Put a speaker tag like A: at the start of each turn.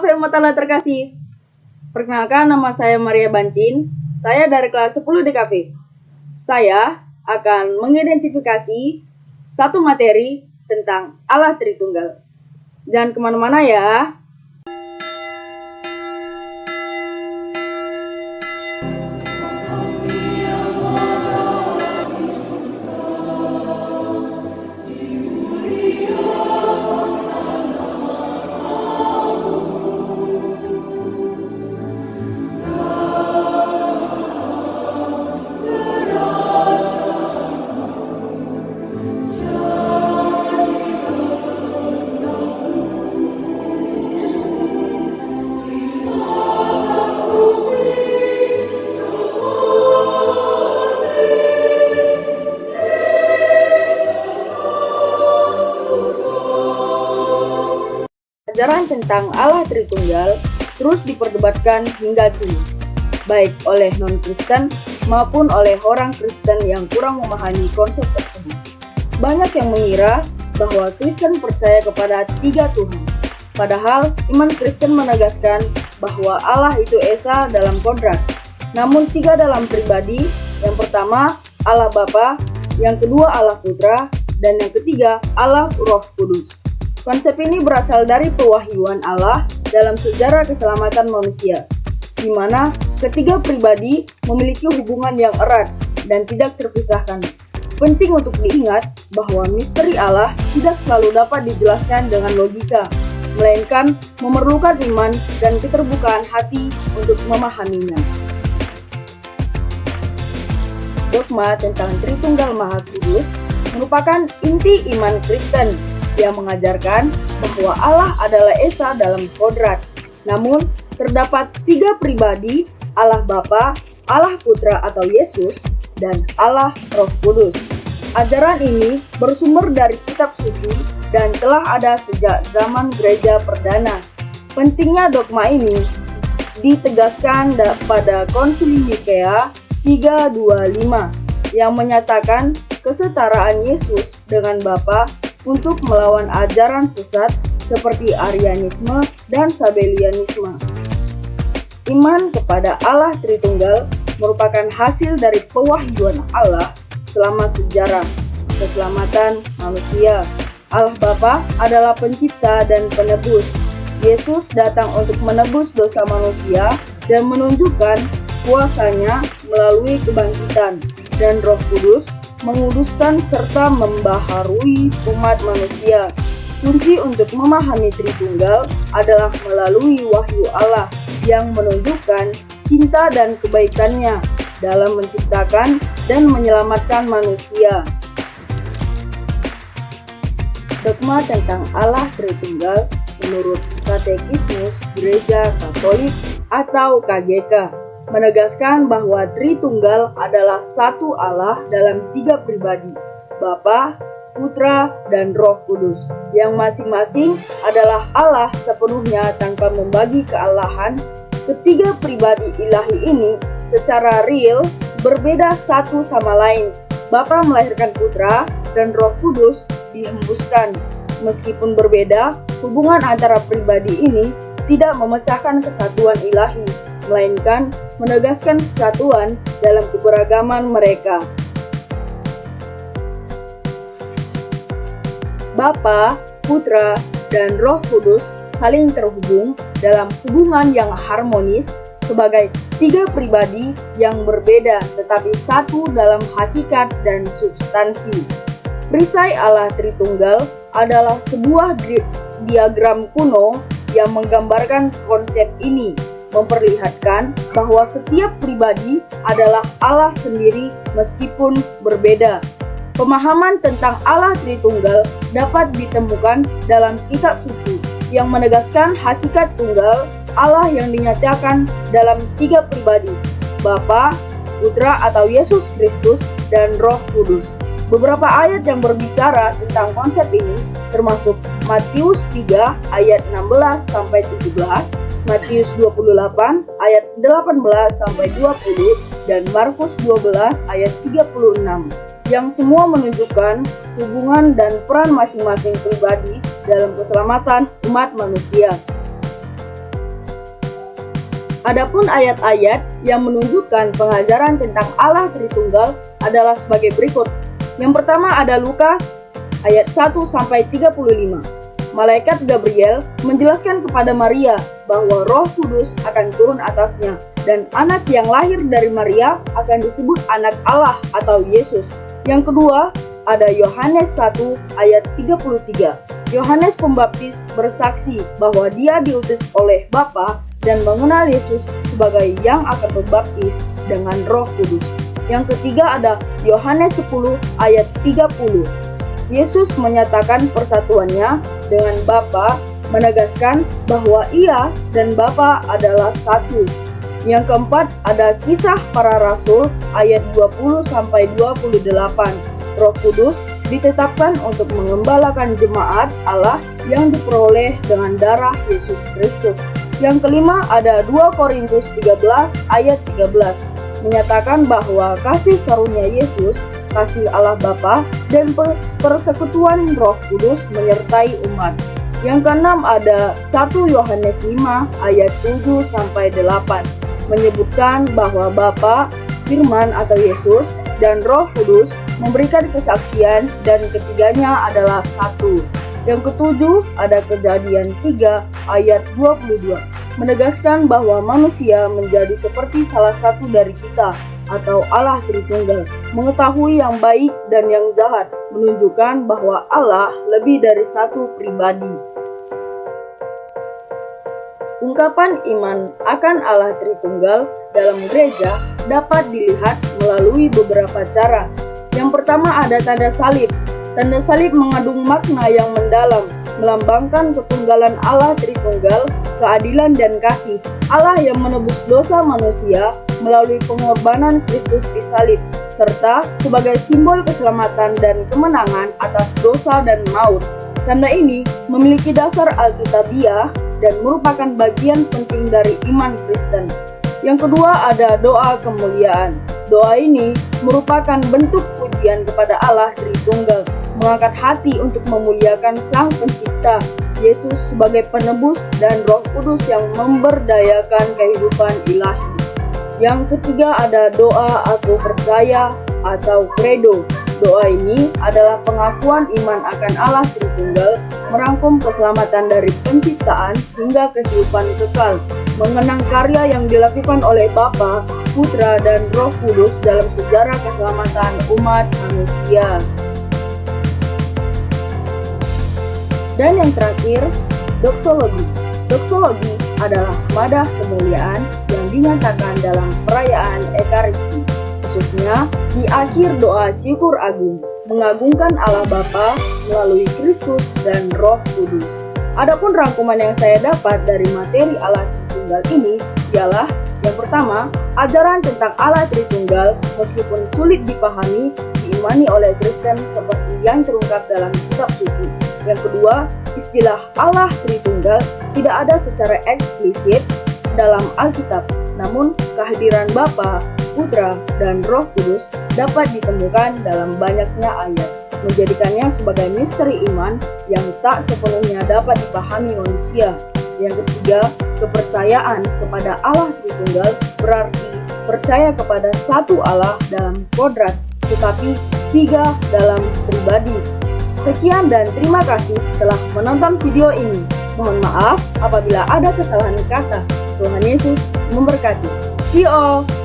A: yang Matala terkasih. Perkenalkan, nama saya Maria Bancin. Saya dari kelas 10 DKV. Saya akan mengidentifikasi satu materi tentang Allah Tritunggal. Jangan kemana-mana ya. Ajaran tentang Allah Tritunggal terus diperdebatkan hingga kini, baik oleh non-Kristen maupun oleh orang Kristen yang kurang memahami konsep tersebut. Banyak yang mengira bahwa Kristen percaya kepada 3 Tuhan, padahal iman Kristen menegaskan bahwa Allah itu Esa dalam kodrat, namun 3 dalam pribadi. Yang pertama Allah Bapa, yang kedua Allah Putra, dan yang ketiga Allah Roh Kudus. Konsep ini berasal dari pewahyuan Allah dalam sejarah keselamatan manusia, di mana ketiga pribadi memiliki hubungan yang erat dan tidak terpisahkan. Penting untuk diingat bahwa misteri Allah tidak selalu dapat dijelaskan dengan logika, melainkan memerlukan iman dan keterbukaan hati untuk memahaminya. Dogma tentang Tritunggal Maha Kudus merupakan inti iman Kristen yang mengajarkan bahwa Allah adalah Esa dalam kodrat. Namun, terdapat 3 pribadi, Allah Bapa, Allah Putra atau Yesus, dan Allah Roh Kudus. Ajaran ini bersumber dari kitab suci dan telah ada sejak zaman gereja perdana. Pentingnya dogma ini ditegaskan pada Konsili Nikea 325 yang menyatakan kesetaraan Yesus dengan Bapa untuk melawan ajaran sesat seperti Arianisme dan Sabellianisme. Iman kepada Allah Tritunggal merupakan hasil dari pewahyuan Allah selama sejarah keselamatan manusia. Allah Bapa adalah pencipta dan penebus. Yesus datang untuk menebus dosa manusia dan menunjukkan kuasanya melalui kebangkitan, dan Roh Kudus menguduskan serta membaharui umat manusia. Kunci untuk memahami Tritunggal adalah melalui wahyu Allah yang menunjukkan cinta dan kebaikannya dalam menciptakan dan menyelamatkan manusia. Dogma tentang Allah Tritunggal menurut Katekismus Gereja Katolik atau KGK menegaskan bahwa Tritunggal adalah satu Allah dalam 3 pribadi, Bapa, Putra, dan Roh Kudus, yang masing-masing adalah Allah sepenuhnya tanpa membagi kealahan. Ketiga pribadi ilahi ini secara real berbeda satu sama lain. Bapa melahirkan Putra dan Roh Kudus dihembuskan. Meskipun berbeda, hubungan antara pribadi ini tidak memecahkan kesatuan ilahi, melainkan menegaskan kesatuan dalam keberagaman mereka. Bapa, Putra, dan Roh Kudus saling terhubung dalam hubungan yang harmonis sebagai 3 pribadi yang berbeda tetapi satu dalam hakikat dan substansi. Perisai Allah Tritunggal adalah sebuah diagram kuno yang menggambarkan konsep ini, memperlihatkan bahwa setiap pribadi adalah Allah sendiri meskipun berbeda. Pemahaman tentang Allah Tritunggal dapat ditemukan dalam kitab suci yang menegaskan hakikat tunggal Allah yang dinyatakan dalam 3 pribadi, Bapa, Putra atau Yesus Kristus, dan Roh Kudus. Beberapa ayat yang berbicara tentang konsep ini termasuk Matius 3 ayat 16 sampai 17, Matius 28 ayat 18 sampai 20, dan Markus 12 ayat 36, yang semua menunjukkan hubungan dan peran masing-masing pribadi dalam keselamatan umat manusia. Adapun ayat-ayat yang menunjukkan pengajaran tentang Allah Tritunggal adalah sebagai berikut. Yang pertama ada Lukas ayat 1-35. Malaikat Gabriel menjelaskan kepada Maria bahwa Roh Kudus akan turun atasnya dan anak yang lahir dari Maria akan disebut anak Allah atau Yesus. Yang kedua ada Yohanes 1 ayat 33. Yohanes Pembaptis bersaksi bahwa dia diutus oleh Bapa dan mengenal Yesus sebagai yang akan berbaptis dengan Roh Kudus. Yang ketiga ada Yohanes 10 ayat 30. Yesus menyatakan persatuannya dengan Bapa, menegaskan bahwa Ia dan Bapa adalah satu. Yang keempat ada Kisah Para Rasul ayat 20-28. Roh Kudus ditetapkan untuk mengembalakan jemaat Allah yang diperoleh dengan darah Yesus Kristus. Yang kelima ada 2 Korintus 13 ayat 13, menyatakan bahwa kasih karunia Yesus, kasih Allah Bapa, dan persekutuan Roh Kudus menyertai umat. Yang keenam ada 1 Yohanes 5 ayat 7-8, menyebutkan bahwa Bapa, Firman atau Yesus, dan Roh Kudus memberikan kesaksian dan ketiganya adalah satu. Yang ketujuh ada Kejadian 3 ayat 22, menegaskan bahwa manusia menjadi seperti salah satu dari kita atau Allah Tritunggal, mengetahui yang baik dan yang jahat, menunjukkan bahwa Allah lebih dari satu pribadi. Ungkapan iman akan Allah Tritunggal dalam gereja dapat dilihat melalui beberapa cara. Yang pertama ada tanda salib. Tanda salib mengandung makna yang mendalam, melambangkan ketunggalan Allah Tritunggal, keadilan dan kasih. Allah yang menebus dosa manusia melalui pengorbanan Kristus di salib, serta sebagai simbol keselamatan dan kemenangan atas dosa dan maut. Tanda ini memiliki dasar Alkitabiah dan merupakan bagian penting dari iman Kristen. Yang kedua ada doa kemuliaan. Doa ini merupakan bentuk pujian kepada Allah Tritunggal, mengangkat hati untuk memuliakan Sang Pencipta, Yesus sebagai penebus, dan Roh Kudus yang memberdayakan kehidupan ilahi. Yang ketiga ada doa aku percaya atau credo. Doa ini adalah pengakuan iman akan Allah Tritunggal, merangkum keselamatan dari penciptaan hingga kehidupan kekal, mengenang karya yang dilakukan oleh Bapa, Putra, dan Roh Kudus dalam sejarah keselamatan umat manusia. Dan yang terakhir, doksologi. Doksologi adalah madah kemuliaan yang dinyatakan dalam perayaan Ekaristi, khususnya di akhir doa syukur agung, mengagungkan Allah Bapa melalui Kristus dan Roh Kudus. Adapun rangkuman yang saya dapat dari materi Allah Tritunggal ini ialah yang pertama, ajaran tentang Allah Tritunggal meskipun sulit dipahami, diimani oleh Kristen seperti yang terungkap dalam kitab suci. Yang kedua, istilah Allah Tritunggal tidak ada secara eksplisit dalam Alkitab, namun kehadiran Bapa, Putra, dan Roh Kudus dapat ditemukan dalam banyaknya ayat, menjadikannya sebagai misteri iman yang tak sepenuhnya dapat dipahami manusia. Yang ketiga, kepercayaan kepada Allah Tritunggal berarti percaya kepada satu Allah dalam kodrat, tetapi tiga dalam pribadi. Sekian dan terima kasih telah menonton video ini. Mohon maaf apabila ada kesalahan kata. Tuhan Yesus memberkati. See you all!